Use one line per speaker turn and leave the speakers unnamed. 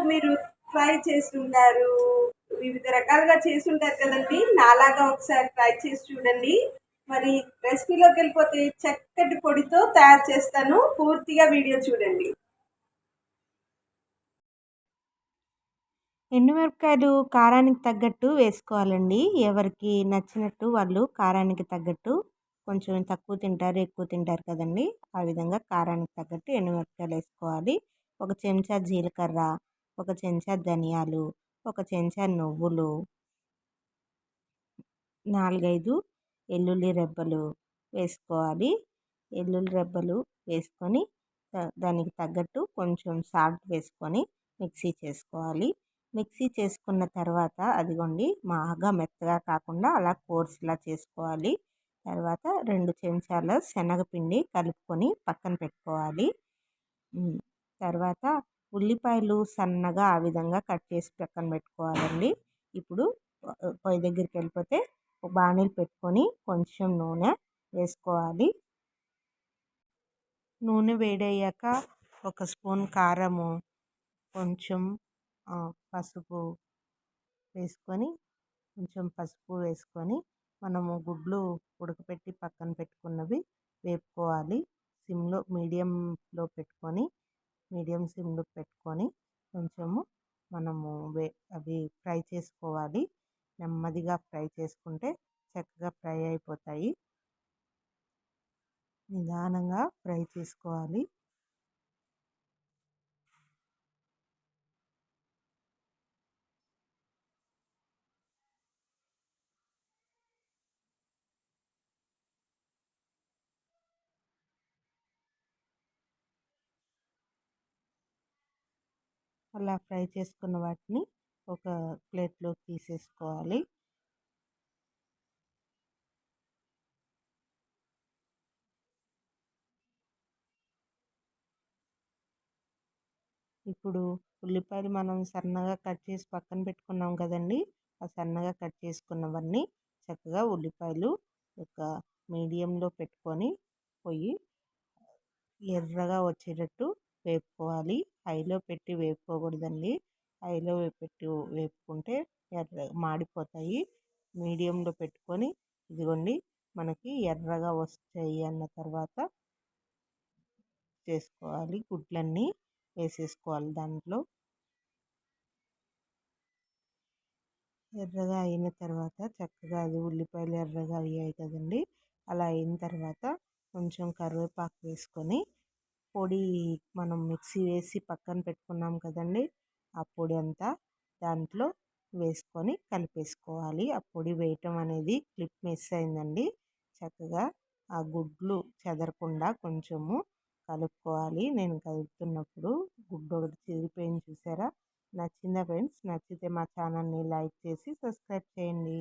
మీరు ట్రై చేస్తుంటారు, వివిధ రకాలుగా చేసుంటారు కదండి. నాలాగా ఒకసారి ట్రై చేసి చూడండి. మరి రెసిపీలోకి వెళ్ళిపోతే చక్కటి పొడితో తయారు చేస్తాను, పూర్తిగా వీడియో చూడండి.
ఎండుమిరపకాయలు కారానికి తగ్గట్టు వేసుకోవాలండి. ఎవరికి నచ్చినట్టు వాళ్ళు కారానికి తగ్గట్టు, కొంచెం తక్కువ తింటారు, ఎక్కువ తింటారు కదండీ. ఆ విధంగా కారానికి తగ్గట్టు ఎండుమిరపకాయలు వేసుకోవాలి. ఒక చెంచా జీలకర్ర, ఒక చెంచా ధనియాలు, ఒక చెంచా నువ్వులు, 4, 5 వెల్లుల్లి రెబ్బలు వేసుకోవాలి. వెల్లుల్లి రెబ్బలు వేసుకొని దానికి తగ్గట్టు కొంచెం సాల్ట్ వేసుకొని మిక్సీ చేసుకోవాలి. మిక్సీ చేసుకున్న తర్వాత అదిగోండి బాగా మెత్తగా కాకుండా అలా కోర్స్‌లా చేసుకోవాలి. తర్వాత 2 చెంచాల శనగపిండి కలుపుకొని పక్కన పెట్టుకోవాలి. తర్వాత ఉల్లిపాయలు సన్నగా ఆ విధంగా కట్ చేసి పక్కన పెట్టుకోవాలండి. ఇప్పుడు పొయ్యి దగ్గరికి వెళ్ళిపోతే బాణీలు పెట్టుకొని కొంచెం నూనె వేసుకోవాలి. నూనె వేడయ్యాక ఒక స్పూన్ కారము, కొంచెం పసుపు వేసుకొని, మనము గుడ్లు ఉడకపెట్టి పక్కన పెట్టుకున్నవి వేపుకోవాలి. మీడియం సిమ్లో పెట్టుకొని కొంచెము మనము అవి ఫ్రై చేసుకోవాలి. నెమ్మదిగా ఫ్రై చేసుకుంటే చక్కగా ఫ్రై అయిపోతాయి. నిదానంగా ఫ్రై చేసుకోవాలి. అలా ఫ్రై చేసుకున్న వాటిని ఒక ప్లేట్లోకి తీసేసుకోవాలి. ఇప్పుడు ఉల్లిపాయలు మనం సన్నగా కట్ చేసి పక్కన పెట్టుకున్నాం కదండి. ఆ సన్నగా కట్ చేసుకున్నవన్నీ చక్కగా ఉల్లిపాయలు ఒక మీడియంలో పెట్టుకొని పొయ్యి ఎర్రగా వచ్చేటట్టు వేపుకోవాలి. హైలో పెట్టి వేపుకోకూడదండి. హైలో పెట్టి వేపుకుంటే మాడిపోతాయి. మీడియంలో పెట్టుకొని ఇదిగోండి మనకి ఎర్రగా వస్తాయి అన్న తర్వాత చేసుకోవాలి. గుడ్లన్నీ వేసేసుకోవాలి దాంట్లో. ఎర్రగా అయిన తర్వాత చక్కగా అది ఉల్లిపాయలు ఎర్రగా అయ్యాయి కదండి. అలా అయిన తర్వాత కొంచెం కరివేపాకు వేసుకొని పొడి మనం మిక్సీ వేసి పక్కన పెట్టుకున్నాం కదండి. ఆ పొడి అంతా దాంట్లో వేసుకొని కలిపేసుకోవాలి. ఆ పొడి వేయటం అనేది క్లిప్ మిస్ అయిందండి. చక్కగా ఆ గుడ్లు చెదరకుండా కొంచెము కలుపుకోవాలి. నేను కలుపుతున్నప్పుడు గుడ్డు ఒకటి చిరిగిపోయింది చూసారా. నచ్చిందా ఫ్రెండ్స్? నచ్చితే మా ఛానల్ని లైక్ చేసి సబ్స్క్రైబ్ చేయండి.